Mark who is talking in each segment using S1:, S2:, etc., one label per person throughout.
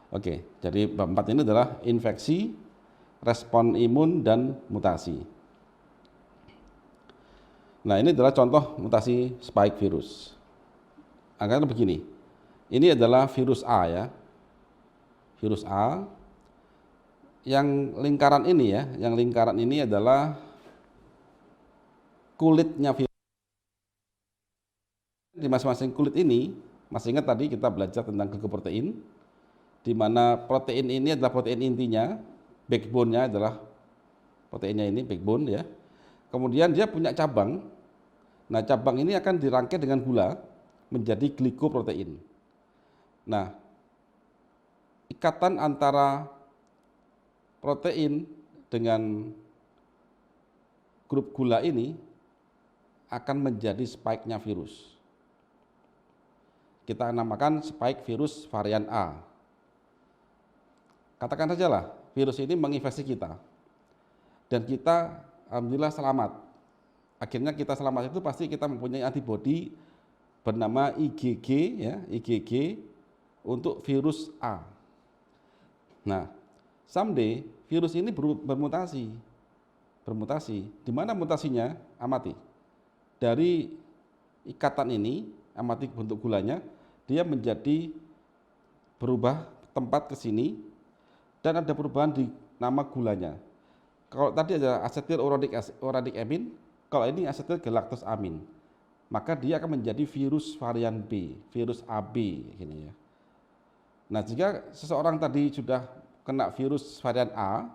S1: Oke, jadi bab 4 ini adalah infeksi, respon imun, dan mutasi. Nah, ini adalah contoh mutasi spike virus. Angkanya begini, ini adalah virus A ya, virus A. Yang lingkaran ini ya, yang lingkaran ini adalah kulitnya virus. Di masing-masing kulit ini, masih ingat tadi kita belajar tentang glycoprotein, di mana protein ini adalah protein intinya, backbone-nya adalah proteinnya ini, backbone ya. Kemudian dia punya cabang. Nah, cabang ini akan dirangkai dengan gula menjadi glikoprotein. Nah, ikatan antara protein dengan grup gula ini akan menjadi spike-nya virus. Kita namakan spike virus varian A. Katakan saja lah, virus ini menginfeksi kita. Dan kita alhamdulillah selamat. Akhirnya kita selamat itu pasti kita mempunyai antibodi bernama IgG ya, IgG untuk virus A. Nah, someday virus ini bermutasi. Di mana mutasinya? Amati. Dari ikatan ini, amati bentuk gulanya, dia menjadi berubah tempat ke sini dan ada perubahan di nama gulanya. Kalau tadi ada asetil uradik amin, kalau ini asetil galaktosamin, maka dia akan menjadi virus varian B, virus AB gini ya. Nah, jika seseorang tadi sudah kena virus varian A,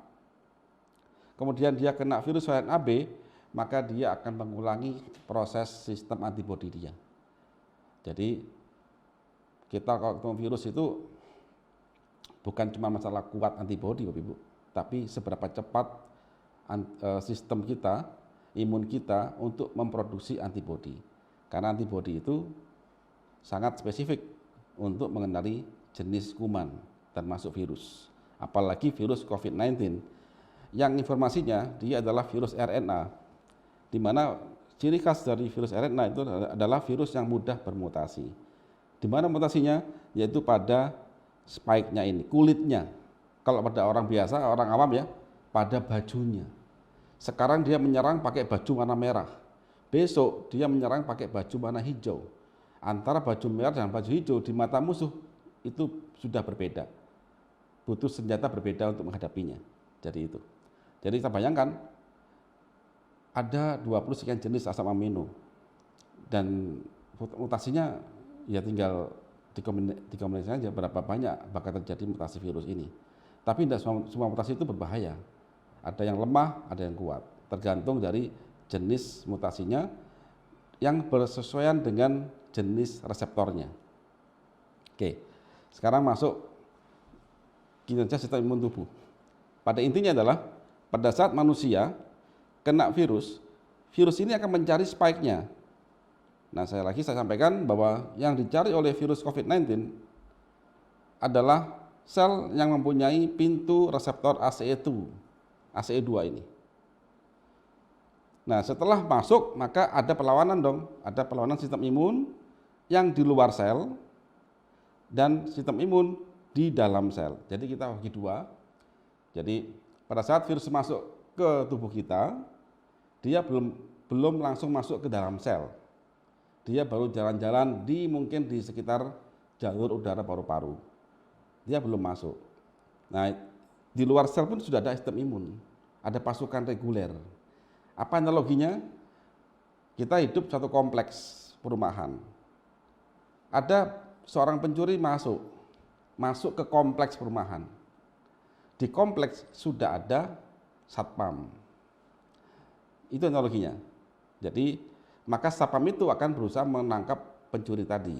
S1: kemudian dia kena virus varian AB, maka dia akan mengulangi proses sistem antibodi dia. Jadi kita kalau ketemu virus itu bukan cuma masalah kuat antibodi Bapak Ibu, tapi seberapa cepat sistem kita, imun kita untuk memproduksi antibodi. Karena antibodi itu sangat spesifik untuk mengenali jenis kuman termasuk virus. Apalagi virus COVID-19 yang informasinya dia adalah virus RNA, di mana ciri khas dari virus RNA itu adalah virus yang mudah bermutasi. Di mana mutasinya? Yaitu pada spike-nya ini, kulitnya. Kalau pada orang biasa, orang awam ya, pada bajunya. Sekarang dia menyerang pakai baju warna merah. Besok dia menyerang pakai baju warna hijau. Antara baju merah dan baju hijau di mata musuh itu sudah berbeda. Butuh senjata berbeda untuk menghadapinya. Jadi itu. Jadi kita bayangkan ada 20 sekian jenis asam amino dan mutasinya ya tinggal dikombinasikan aja berapa banyak bakal terjadi mutasi virus ini. Tapi tidak semua mutasi itu berbahaya. Ada yang lemah, ada yang kuat. Tergantung dari jenis mutasinya yang bersesuaian dengan jenis reseptornya. Oke, sekarang masuk kinerja sistem imun tubuh. Pada intinya adalah pada saat manusia kena virus, virus ini akan mencari spike-nya. Nah, saya sampaikan bahwa yang dicari oleh virus COVID-19 adalah sel yang mempunyai pintu reseptor ACE2 ini. Nah, setelah masuk maka ada perlawanan dong, ada perlawanan sistem imun yang di luar sel dan sistem imun di dalam sel. Jadi kita bagi dua. Jadi pada saat virus masuk ke tubuh kita, dia belum langsung masuk ke dalam sel. Dia baru jalan-jalan mungkin di sekitar jalur udara paru-paru. Dia belum masuk. Nah, di luar sel pun sudah ada sistem imun, ada pasukan reguler. Apa analoginya? Kita hidup satu kompleks perumahan. Ada seorang pencuri masuk ke kompleks perumahan. Di kompleks sudah ada satpam. Itu analoginya. Jadi maka satpam itu akan berusaha menangkap pencuri tadi.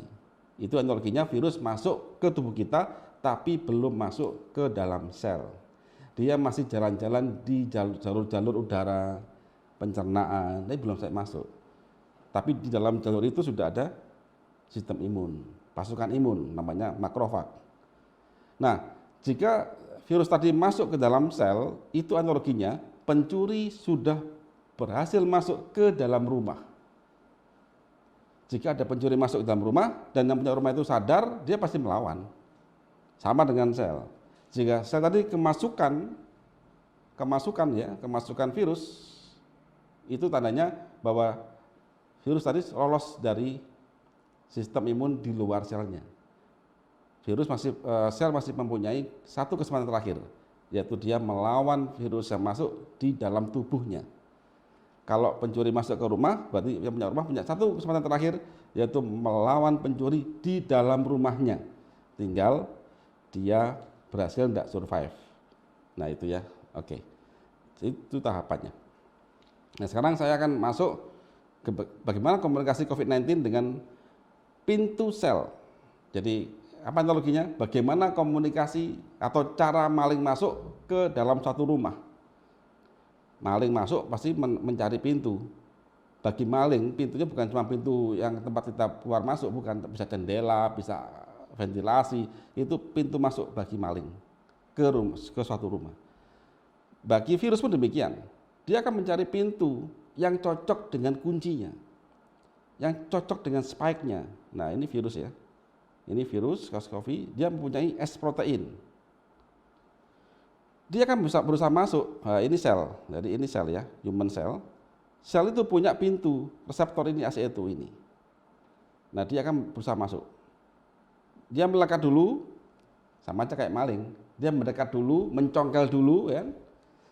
S1: Itu analoginya virus masuk ke tubuh kita tapi belum masuk ke dalam sel. Dia masih jalan-jalan di jalur-jalur udara, pencernaan, tapi belum masuk. Tapi di dalam jalur itu sudah ada sistem imun, pasukan imun namanya makrofag. Nah, jika virus tadi masuk ke dalam sel, itu analoginya pencuri sudah berhasil masuk ke dalam rumah. Jika ada pencuri masuk ke dalam rumah dan yang punya rumah itu sadar, dia pasti melawan. sama dengan sel. Jika sel tadi kemasukan virus, itu tandanya bahwa virus tadi lolos dari sistem imun di luar selnya. Sel masih mempunyai satu kesempatan terakhir, yaitu dia melawan virus yang masuk di dalam tubuhnya. Kalau pencuri masuk ke rumah, berarti yang punya rumah punya satu kesempatan terakhir, yaitu melawan pencuri di dalam rumahnya. Tinggal dia berhasil tidak survive. Nah itu ya, oke. Itu tahapannya. Nah sekarang saya akan masuk ke bagaimana komunikasi COVID-19 dengan pintu sel. Jadi apa analoginya? Bagaimana komunikasi atau cara maling masuk ke dalam satu rumah. Maling masuk pasti mencari pintu. Bagi maling, pintunya bukan cuma pintu yang tempat kita keluar masuk, bukan, bisa jendela, bisa ventilasi, itu pintu masuk bagi maling ke suatu rumah. Bagi virus pun demikian, dia akan mencari pintu yang cocok dengan kuncinya, yang cocok dengan spike-nya. Nah ini virus ya, ini virus SARS-CoV, dia mempunyai S protein. Dia akan berusaha masuk, nah ini sel, jadi ini sel ya, human cell. Sel itu punya pintu reseptor ini ACE2 ini. Nah dia akan berusaha masuk. Dia melekat dulu, sama aja kayak maling. Dia mendekat dulu, mencongkel dulu, ya.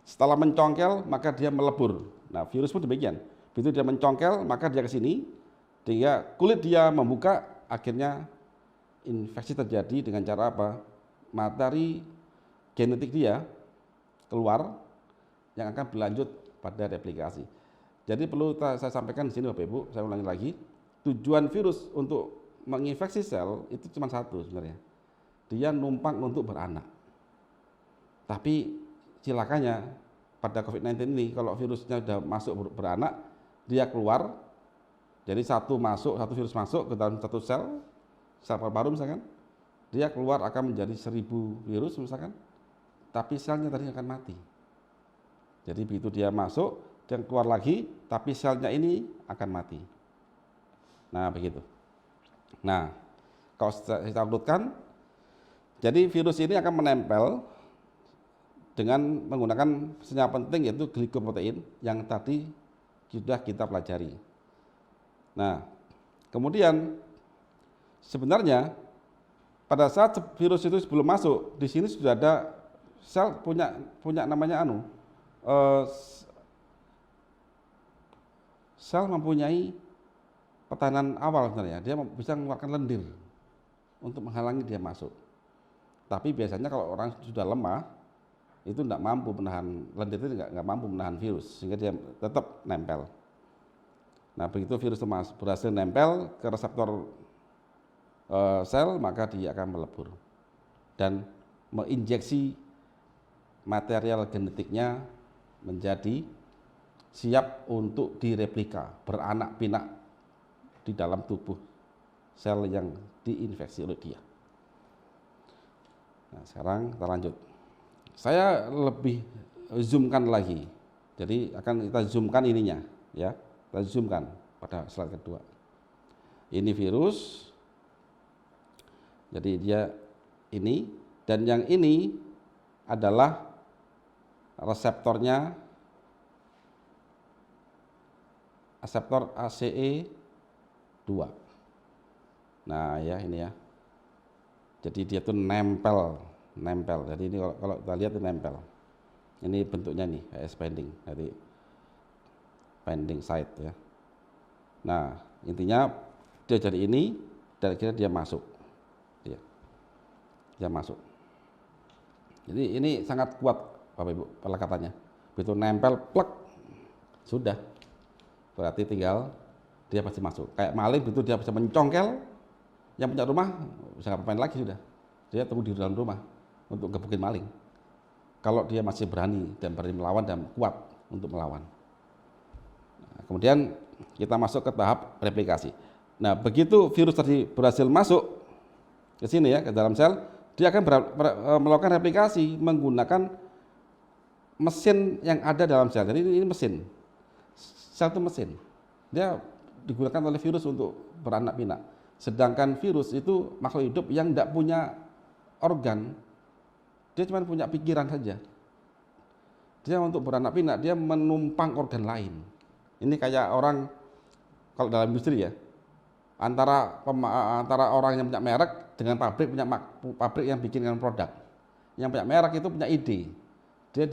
S1: Setelah mencongkel, maka dia melebur. Nah, virus pun demikian. Begitu dia mencongkel, maka dia ke sini, sehingga kulit dia membuka, akhirnya infeksi terjadi dengan cara apa? Materi genetik dia keluar, yang akan berlanjut pada replikasi. Jadi perlu saya sampaikan di sini Bapak Ibu, saya ulangi lagi, tujuan virus untuk menginfeksi sel itu cuma satu sebenarnya. Dia numpang untuk beranak. Tapi cilakanya pada COVID-19 ini, kalau virusnya sudah masuk beranak, dia keluar. Jadi satu virus masuk ke dalam satu sel paru-paru misalkan, dia keluar akan menjadi 1000 virus misalkan, tapi selnya tadi akan mati. Jadi begitu dia masuk, dia keluar lagi, tapi selnya ini akan mati. Nah begitu. Nah, kalau kita urutkan, jadi virus ini akan menempel dengan menggunakan senyawa penting yaitu glikoprotein yang tadi sudah kita pelajari. Nah, kemudian sebenarnya pada saat virus itu sebelum masuk, di sini sudah ada sel punya namanya sel mempunyai pertahanan awal sebenarnya, dia bisa mengeluarkan lendir untuk menghalangi dia masuk. Tapi biasanya kalau orang sudah lemah, itu tidak mampu menahan, lendir itu nggak mampu menahan virus, sehingga dia tetap nempel. Nah begitu virus itu berhasil nempel ke reseptor sel, maka dia akan melebur dan menginjeksi material genetiknya menjadi siap untuk direplika, beranak pinak di dalam tubuh sel yang diinfeksi oleh dia. Nah, sekarang kita lanjut. Saya lebih zoomkan lagi. Jadi akan kita zoomkan ininya, ya. Kita zoomkan pada slide kedua. Ini virus. Jadi dia ini, dan yang ini adalah reseptornya, reseptor ACE2. Nah ya ini ya, jadi dia tuh nempel. Jadi ini kalau kita lihat itu nempel. Ini bentuknya nih kayak binding, jadi binding site ya. Nah intinya dia jadi ini, dan akhirnya dia masuk. Dia masuk. Jadi ini sangat kuat Bapak Ibu pelekatannya. Begitu nempel, plek, sudah. Berarti tinggal dia pasti masuk. Kayak maling, begitu dia bisa mencongkel, yang punya rumah bisa ngapain lagi sudah. Dia tunggu di dalam rumah untuk gebukin maling. Kalau dia masih berani dan berani melawan dan kuat untuk melawan. Nah, kemudian kita masuk ke tahap replikasi. Nah begitu virus tadi berhasil masuk ke sini ya, ke dalam sel, dia akan melakukan replikasi menggunakan mesin yang ada dalam sel. Jadi ini mesin. Sel itu mesin. Dia digunakan oleh virus untuk beranak pinak. Sedangkan virus itu makhluk hidup yang tidak punya organ, dia cuma punya pikiran saja. Dia untuk beranak pinak, dia menumpang organ lain. Ini kayak orang, kalau dalam industri ya, antara orang yang punya merek dengan pabrik yang bikinkan produk. Yang punya merek itu punya ide, dia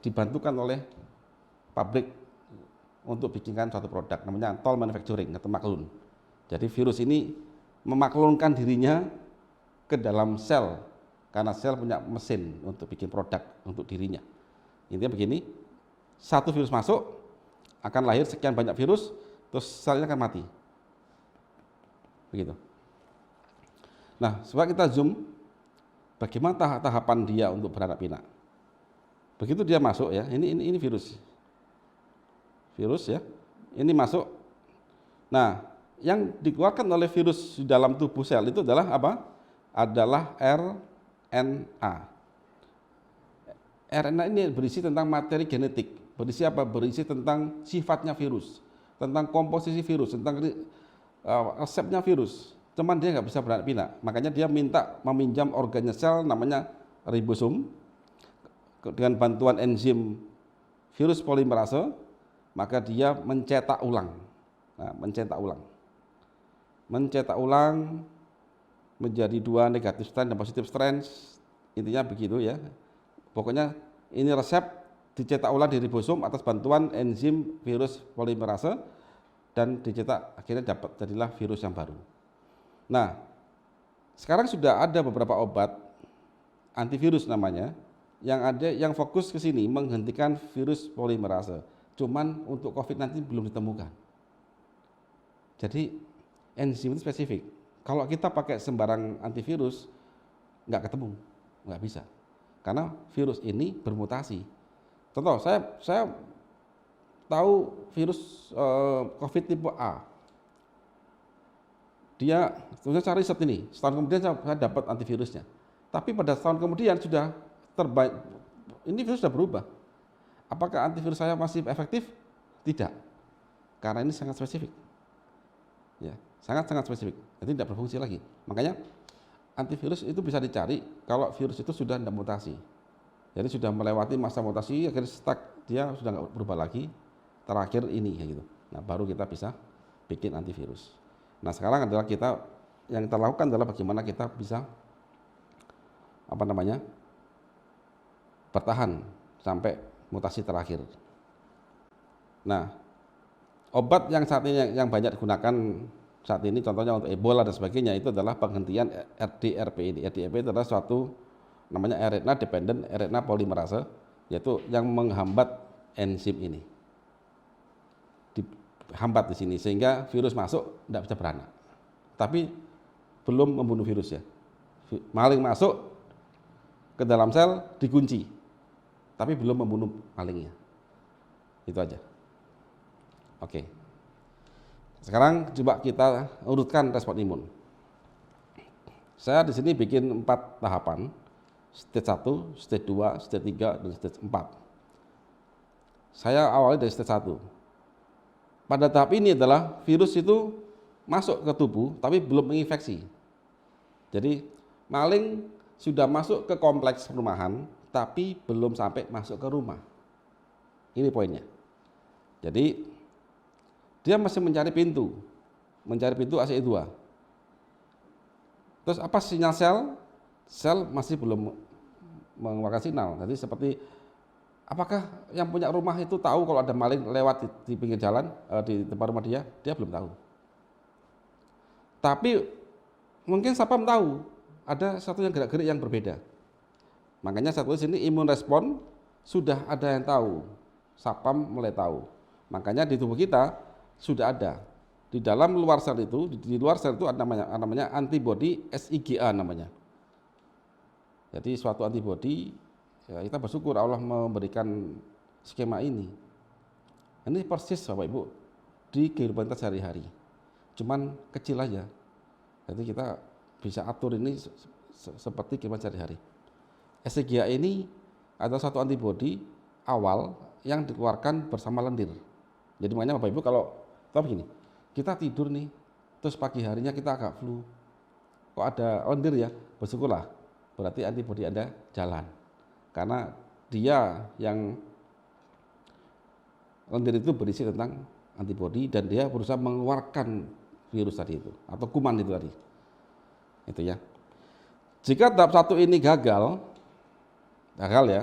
S1: dibantukan oleh pabrik untuk bikinkan suatu produk, namanya toll manufacturing atau maklun. Jadi virus ini memaklunkan dirinya ke dalam sel, karena sel punya mesin untuk bikin produk untuk dirinya. Intinya begini, satu virus masuk, akan lahir sekian banyak virus, terus selnya akan mati. Begitu. Nah, coba kita zoom, bagaimana tahapan dia untuk beranak pinak. Begitu dia masuk ya, ini virus. Virus ya, ini masuk. Nah, yang dikeluarkan oleh virus di dalam tubuh sel itu adalah apa? Adalah RNA. RNA ini berisi tentang materi genetik. Berisi apa? Berisi tentang sifatnya virus, tentang komposisi virus, tentang resepnya virus. Cuman dia nggak bisa beranak pinak. Makanya dia minta meminjam organnya sel namanya ribosom. Dengan bantuan enzim virus polimerase, maka dia mencetak ulang. Nah, mencetak ulang menjadi 2 negatif strand dan positif strand. Intinya begitu ya. Pokoknya ini resep dicetak ulang di ribosom atas bantuan enzim virus polimerase dan dicetak, akhirnya jadilah virus yang baru. Nah, sekarang sudah ada beberapa obat antivirus namanya yang fokus ke sini menghentikan virus polimerase. Cuman untuk COVID-19 belum ditemukan. Jadi enzim itu spesifik. Kalau kita pakai sembarang antivirus nggak ketemu, nggak bisa. Karena virus ini bermutasi. Contoh, saya tahu virus COVID tipe A. Saya cari riset ini, setahun kemudian saya dapat antivirusnya. Tapi pada setahun kemudian sudah terbaik, ini virus sudah berubah. Apakah antivirus saya masih efektif? Tidak, karena ini sangat spesifik. Ya, sangat spesifik. Jadi tidak berfungsi lagi. Makanya antivirus itu bisa dicari kalau virus itu sudah tidak mutasi. Jadi sudah melewati masa mutasi, akhirnya stuck, dia sudah nggak berubah lagi. Terakhir ini kayak gitu. Nah, baru kita bisa bikin antivirus. Nah, sekarang adalah yang kita lakukan adalah bagaimana kita bisa bertahan sampai mutasi terakhir. Nah, obat yang saat ini yang banyak digunakan saat ini, contohnya untuk Ebola dan sebagainya, itu adalah penghentian RDRP ini. RDRP itu adalah suatu namanya RNA dependent RNA polymerase, yaitu yang menghambat enzim ini. Dihambat di sini sehingga virus masuk tidak bisa beranak. Tapi belum membunuh virus ya. Maling masuk ke dalam sel dikunci, tapi belum membunuh malingnya. Itu aja. Oke. Sekarang coba kita urutkan respon imun. Saya di sini bikin 4 tahapan, stage 1, stage 2, stage 3, dan stage 4. Saya awali dari stage 1. Pada tahap ini adalah virus itu masuk ke tubuh tapi belum menginfeksi. Jadi maling sudah masuk ke kompleks perumahan tapi belum sampai masuk ke rumah. Ini poinnya. Jadi dia masih mencari pintu ACE2. Terus apa sinyal sel? Sel masih belum mengeluarkan sinyal. Jadi seperti apakah yang punya rumah itu tahu kalau ada maling lewat di pinggir jalan, di depan rumah dia belum tahu. Tapi mungkin sapam tahu ada satu yang gerak-gerik yang berbeda. Makanya satu di sini imun respon sudah ada yang tahu, sapam mulai tahu. Makanya di tubuh kita sudah ada di dalam luar sel itu, di luar sel itu ada namanya antibodi SIGA namanya. Jadi suatu antibodi, ya kita bersyukur Allah memberikan skema ini. Ini persis Bapak Ibu di kehidupan kita sehari-hari. Cuman kecil aja. Jadi kita bisa atur ini seperti kehidupan sehari-hari. SIGA ini adalah satu antibodi awal yang dikeluarkan bersama lendir. Jadi makanya Bapak Ibu kalau begini, kita tidur nih, terus pagi harinya kita agak flu, kok ada lendir ya, bersyukurlah. berarti antibodi Anda jalan. Karena dia yang lendir itu berisi tentang antibodi dan dia berusaha mengeluarkan virus tadi itu atau kuman itu tadi. Itu ya. Jika tahap 1 ini gagal ya,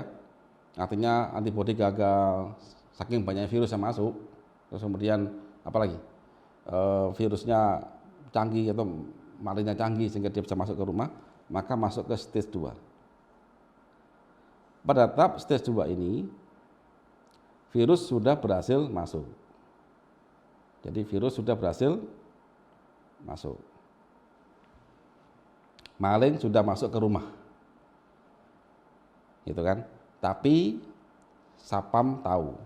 S1: artinya antibodi gagal, saking banyaknya virus yang masuk, terus kemudian apalagi virusnya canggih atau malinnya canggih sehingga dia bisa masuk ke rumah, maka masuk ke stage 2. Pada tahap stage 2 ini virus sudah berhasil masuk. Jadi virus sudah berhasil masuk. Maling sudah masuk ke rumah. Gitu kan? Tapi sapam tahu.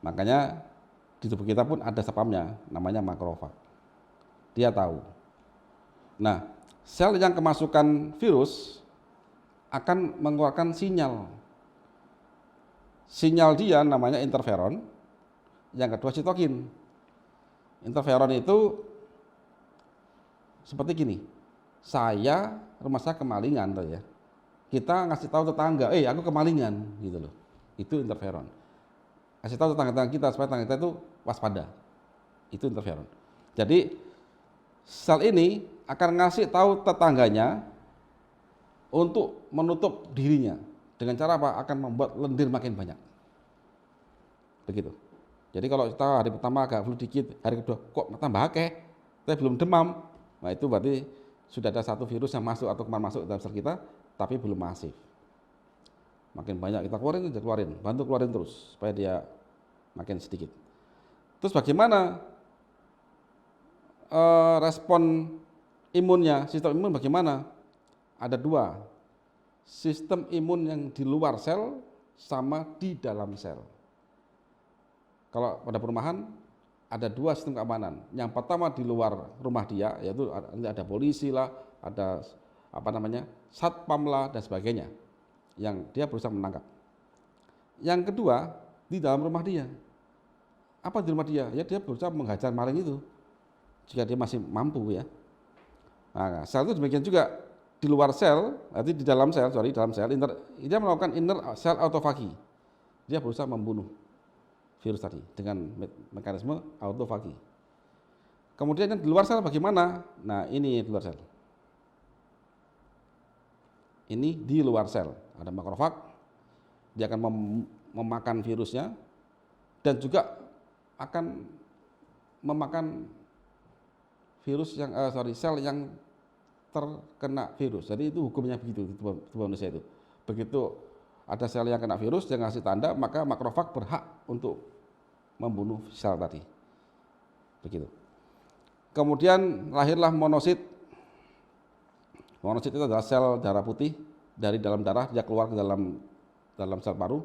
S1: Makanya di tubuh kita pun ada sapamnya, namanya makrofag. Dia tahu. Nah, sel yang kemasukan virus akan mengeluarkan sinyal. Sinyal dia namanya interferon, yang kedua sitokin. Interferon itu seperti gini, rumah saya kemalingan ya. Kita ngasih tahu tetangga, aku kemalingan gitu loh. Itu interferon. Kasih tahu tetangga kita supaya tetangga kita itu waspada. Itu interferon. Jadi sel ini akan ngasih tahu tetangganya untuk menutup dirinya. Dengan cara apa? Akan membuat lendir makin banyak. Begitu. Jadi kalau kita hari pertama agak flu dikit, hari kedua kok tambah akeh, tapi belum demam. Nah itu berarti sudah ada satu virus yang masuk atau kuman masuk dalam sel kita, tapi belum masif. Makin banyak kita keluarin, bantu keluarin terus supaya dia makin sedikit. Terus bagaimana respon imunnya, sistem imun bagaimana? Ada 2, sistem imun yang di luar sel sama di dalam sel. Kalau pada perumahan ada 2 sistem keamanan. Yang pertama di luar rumah dia, yaitu ada polisi lah, ada satpam lah dan sebagainya, yang dia berusaha menangkap. Yang kedua di dalam rumah dia. Apa di rumah dia? Ya dia berusaha menghajar maling itu, jika dia masih mampu ya. Nah, sel itu demikian juga di luar sel, nanti di dalam sel, dia melakukan inner cell autofagi. Dia berusaha membunuh virus tadi dengan mekanisme autofagi. Kemudian yang di luar sel bagaimana? Nah, ini di luar sel. Ini di luar sel, ada makrofag, dia akan memakan virusnya dan juga akan memakan virus yang sel yang terkena virus. Jadi itu hukumnya begitu di tubuh manusia itu. Begitu ada sel yang kena virus, dia ngasih tanda, maka makrofag berhak untuk membunuh sel tadi. Begitu. Kemudian lahirlah monosit. Monosit itu adalah sel darah putih dari dalam darah, dia keluar ke dalam sel paru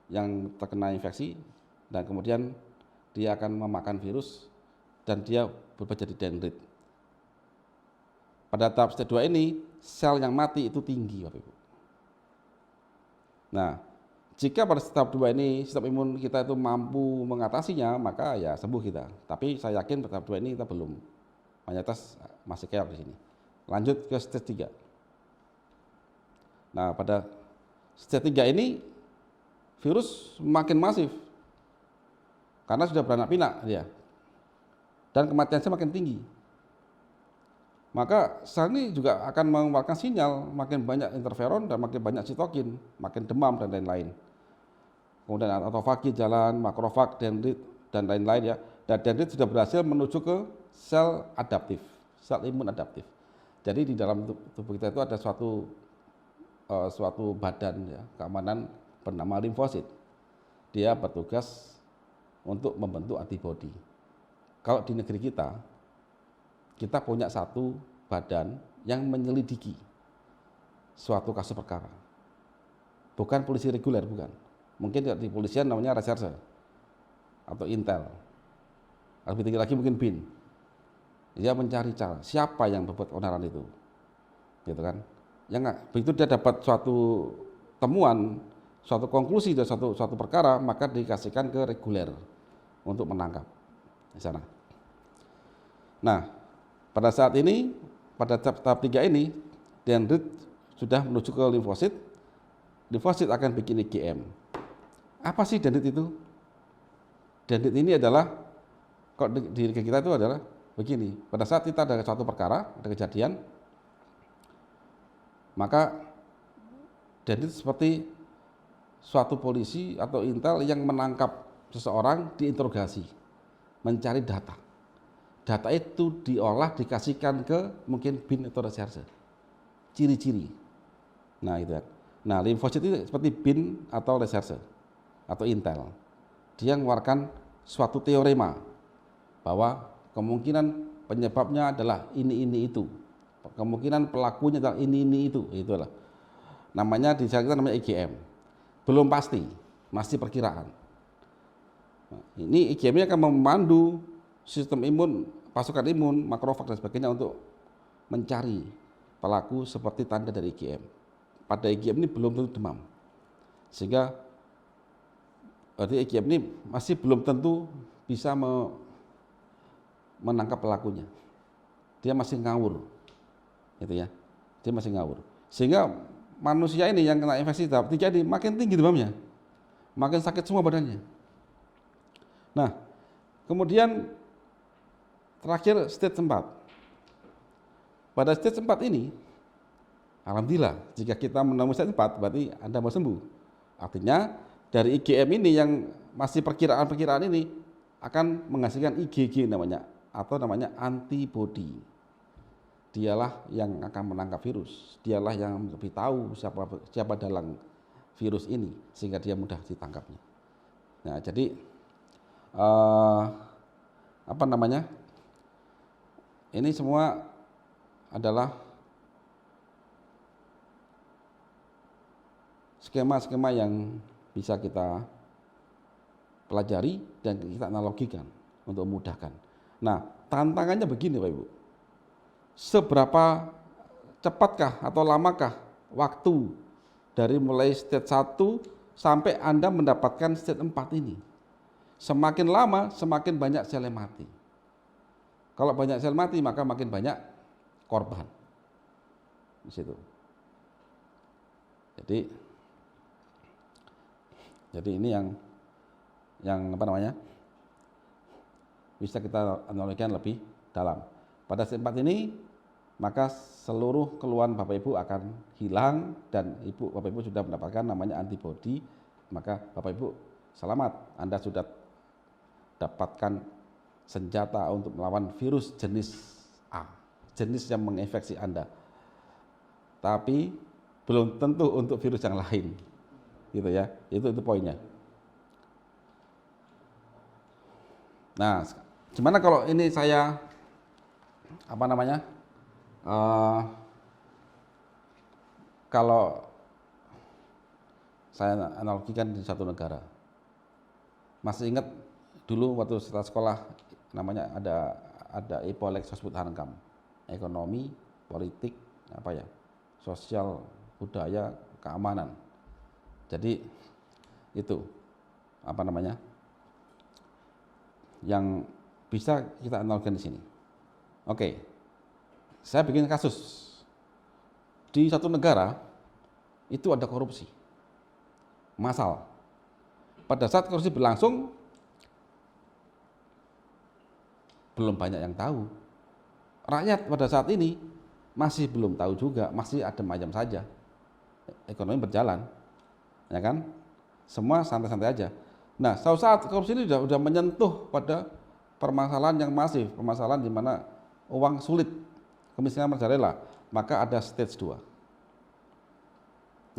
S1: yang terkena infeksi, dan kemudian dia akan memakan virus dan dia berubah jadi dendrit. Pada tahap stage 2 ini, sel yang mati itu tinggi, Bapak Ibu. Nah, jika pada tahap 2 ini sistem imun kita itu mampu mengatasinya, maka ya sembuh kita. Tapi saya yakin pada tahap 2 ini kita belum. Mayoritas masih keok di sini. Lanjut ke stage 3. Nah, pada stage 3 ini virus makin masif. Karena sudah beranak pinak dia. Dan kematiannya makin tinggi. Maka sel ini juga akan mengeluarkan sinyal, makin banyak interferon dan makin banyak sitokin, makin demam dan lain-lain. Kemudian autofagi jalan, makrofag, dendrit dan lain-lain ya. Dan dendrit sudah berhasil menuju ke sel adaptif, sel imun adaptif. Jadi di dalam tubuh kita itu ada suatu badan ya, keamanan bernama limfosit. Dia bertugas untuk membentuk antibodi. Kalau di negeri kita punya satu badan yang menyelidiki suatu kasus perkara. Bukan polisi reguler, bukan. Mungkin di polisian namanya reserse atau intel. Lebih tinggi lagi mungkin BIN. Dia mencari cara siapa yang berbuat keonaran itu, gitu kan? Yang begitu dia dapat suatu temuan, suatu konklusi dari suatu perkara, maka dikasihkan ke reguler untuk menangkap di sana. Nah, pada saat ini, pada tahap 3 ini, dendrit sudah menuju ke limfosit. Limfosit akan bikin IgM. Apa sih dendrit itu? Dendrit ini adalah, kok di kita itu adalah begini. Pada saat kita ada suatu perkara, ada kejadian, maka dendrit seperti suatu polisi atau intel yang menangkap seseorang, diinterogasi, mencari data. Data itu diolah, dikasihkan ke mungkin bin atau reserse. Ciri-ciri. Nah itu kan. Nah limfosit itu seperti bin atau reserse atau intel. Dia mengeluarkan suatu teorema bahwa kemungkinan penyebabnya adalah ini itu. Kemungkinan pelakunya adalah ini itu. Itulah. Namanya di sana kita namanya IgM. Belum pasti, masih perkiraan. Nah, ini IgM-nya akan memandu sistem imun, pasukan imun, makrofag dan sebagainya untuk mencari pelaku seperti tanda dari IgM. Pada IgM ini belum tentu demam. Sehingga berarti IgM ini masih belum tentu bisa menangkap pelakunya. Dia masih ngawur. Gitu ya. Dia masih ngawur. Sehingga manusia ini yang kena infeksi tahap 3 ini makin tinggi demamnya. Makin sakit semua badannya. Nah, kemudian terakhir stage 4. Pada stage 4 ini, alhamdulillah jika kita menemui stage 4 berarti Anda mau sembuh. Artinya dari IgM ini yang masih perkiraan-perkiraan ini akan menghasilkan IgG namanya, atau namanya antibody. Dialah yang akan menangkap virus, dialah yang lebih tahu siapa dalang virus ini sehingga dia mudah ditangkapnya. Nah, jadi apa namanya? Ini semua adalah skema-skema yang bisa kita pelajari dan kita analogikan untuk memudahkan. Nah, tantangannya begini Bapak Ibu. Seberapa cepatkah atau lamakah waktu dari mulai stage 1 sampai Anda mendapatkan stage 4 ini? Semakin lama, semakin banyak sel yang mati. Kalau banyak sel mati, maka makin banyak korban. Di situ. Jadi ini yang apa namanya? Bisa kita analogikan lebih dalam. Pada stage 4 ini, maka seluruh keluhan Bapak Ibu akan hilang dan Bapak Ibu sudah mendapatkan namanya antibody, maka Bapak Ibu selamat, Anda sudah dapatkan senjata untuk melawan virus jenis A, jenis yang menginfeksi Anda. Tapi belum tentu untuk virus yang lain. Gitu ya. Itu poinnya. Nah, gimana kalau ini saya apa namanya? Kalau saya analogikan di satu negara. Masih ingat dulu waktu setelah sekolah namanya ada Ipolek Sosbud Hankam, ekonomi, politik, apa ya, sosial, budaya, keamanan. Jadi itu apa namanya yang bisa kita analogikan di sini. Oke, saya bikin kasus di satu negara itu ada korupsi, massal. Pada saat korupsi berlangsung belum banyak yang tahu. Rakyat pada saat ini masih belum tahu juga, masih adem ayem saja. Ekonomi berjalan, ya kan? Semua santai-santai aja. Nah, suatu saat korupsi ini sudah menyentuh pada permasalahan yang masif, permasalahan di mana uang sulit, kemiskinan merajalela, maka ada stage 2.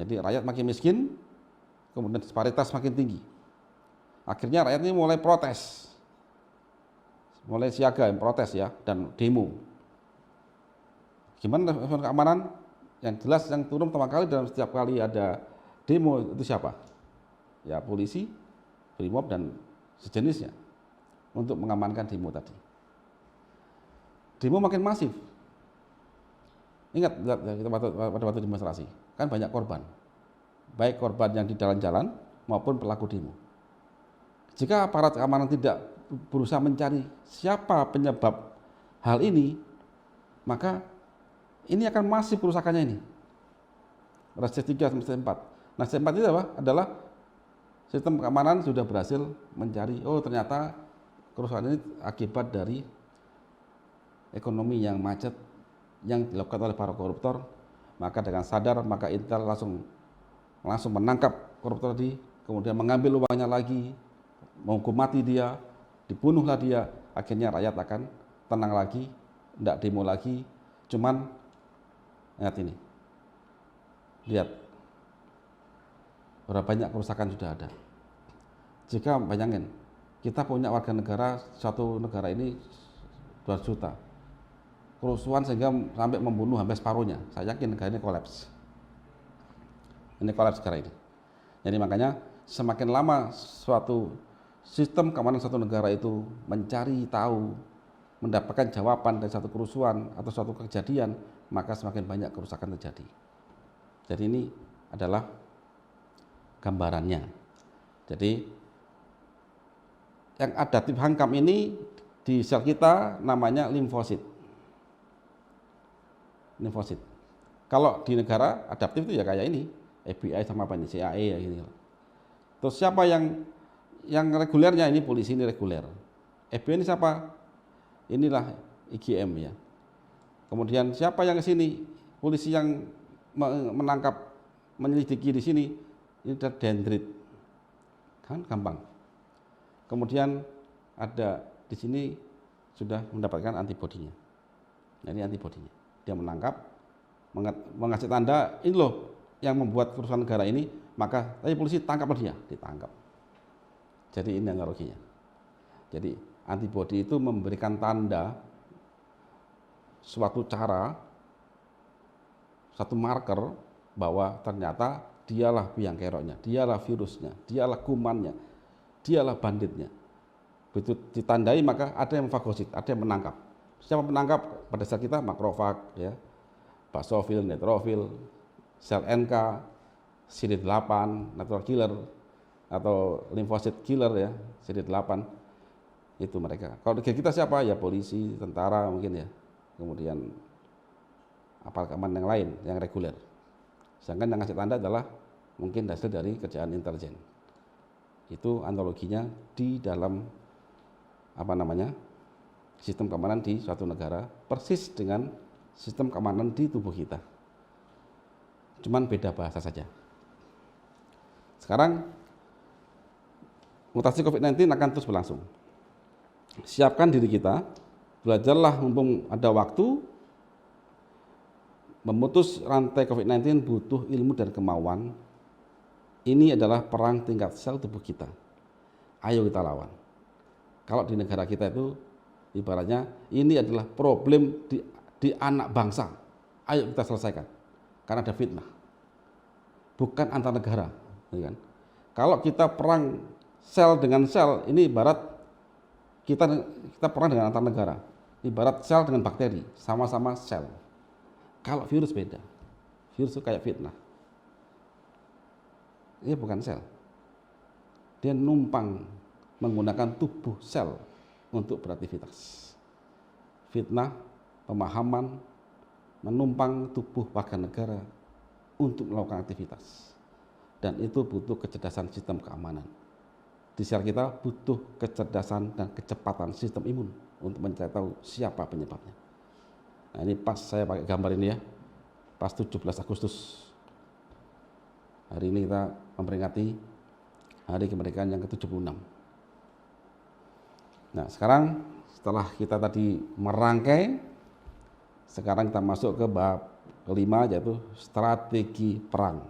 S1: Jadi rakyat makin miskin, kemudian disparitas makin tinggi. Akhirnya rakyat ini mulai protes. Mulai siaga, protes ya, dan demo. Gimana keamanan? Yang jelas yang turun pertama kali dalam setiap kali ada demo itu siapa? Ya polisi, Brimob dan sejenisnya untuk mengamankan demo tadi. Demo makin masif. Ingat kita pada waktu demonstrasi, kan banyak korban. Baik korban yang di jalan-jalan maupun pelaku demo. Jika aparat keamanan tidak berusaha mencari siapa penyebab hal ini, maka ini akan masif kerusakannya ini. Resistensi 3 sampai resistensi 4. Nah, resistensi 4 itu apa? Adalah sistem keamanan sudah berhasil mencari, oh ternyata kerusuhan ini akibat dari ekonomi yang macet yang dilakukan oleh para koruptor. Maka dengan sadar, maka Intel langsung menangkap koruptor tadi, kemudian mengambil uangnya lagi, menghukum mati dia, dibunuhlah dia. Akhirnya rakyat akan tenang lagi, tidak demo lagi. Cuman ingat ini, lihat berapa banyak kerusakan sudah ada. Jika bayangin, kita punya warga negara, satu negara ini 2 juta, kerusuhan sehingga sampai membunuh hampir separuhnya, saya yakin negara ini kolaps. Ini kolaps negara ini. Jadi makanya semakin lama suatu sistem keamanan satu negara itu mencari tahu, mendapatkan jawaban dari satu kerusuhan atau suatu kejadian, maka semakin banyak kerusakan terjadi. Jadi ini adalah gambarannya. Jadi yang adaptif HANCAM ini di sel kita namanya limfosit. Limfosit. Kalau di negara adaptif itu ya kayak ini, FBI sama apa ini, CIA ya gini. Terus siapa yang regulernya? Ini polisi, ini reguler. FBI ini siapa? Inilah IGM ya. Kemudian siapa yang ke sini? Polisi yang menangkap, menyelidiki di sini, ini ada dendrit. Kan gampang. Kemudian ada di sini sudah mendapatkan antibodinya. Nah, ini antibodinya. Dia menangkap, mengasih tanda, ini loh yang membuat kerusuhan negara ini, maka polisi tangkap dia, ditangkap. Jadi ini analoginya. Jadi antibodi itu memberikan tanda suatu cara, satu marker bahwa ternyata dialah biang keroknya, dialah virusnya, dialah kumannya, dialah banditnya. Begitu ditandai maka ada yang memfagosit, ada yang menangkap. Siapa menangkap? Pada saat kita makrofag, ya, basofil, neutrofil, sel NK, CD8, natural killer, atau limfosit killer ya, CD8, itu mereka. Kalau kita siapa? Ya polisi, tentara mungkin ya, kemudian aparat keamanan yang lain, yang reguler. Sedangkan yang ngasih tanda adalah mungkin hasil dari kerjaan intelijen. Itu analoginya di dalam sistem keamanan di suatu negara, persis dengan sistem keamanan di tubuh kita. Cuman beda bahasa saja. Sekarang mutasi COVID-19 akan terus berlangsung. Siapkan diri kita, belajarlah mumpung ada waktu. Memutus rantai COVID-19 butuh ilmu dan kemauan. Ini adalah perang tingkat sel tubuh kita. Ayo kita lawan. Kalau di negara kita itu ibaratnya ini adalah problem di anak bangsa. Ayo kita selesaikan. Karena ada fitnah. Bukan antar negara, ya kan? Kalau kita perang sel dengan sel, ini ibarat kita perang dengan antar negara. Ibarat sel dengan bakteri, sama-sama sel. Kalau virus beda. Virus itu kayak fitnah. Ini bukan sel. Dia numpang menggunakan tubuh sel untuk beraktivitas. Fitnah, pemahaman, menumpang tubuh warga negara untuk melakukan aktivitas. Dan itu butuh kecerdasan sistem keamanan. Di sel kita butuh kecerdasan dan kecepatan sistem imun untuk mencari tahu siapa penyebabnya. Nah, ini pas saya pakai gambar ini ya, pas 17 Agustus. Hari ini kita memperingati hari kemerdekaan yang ke-76. Nah, sekarang setelah kita tadi merangkai, sekarang kita masuk ke bab kelima, yaitu strategi perang.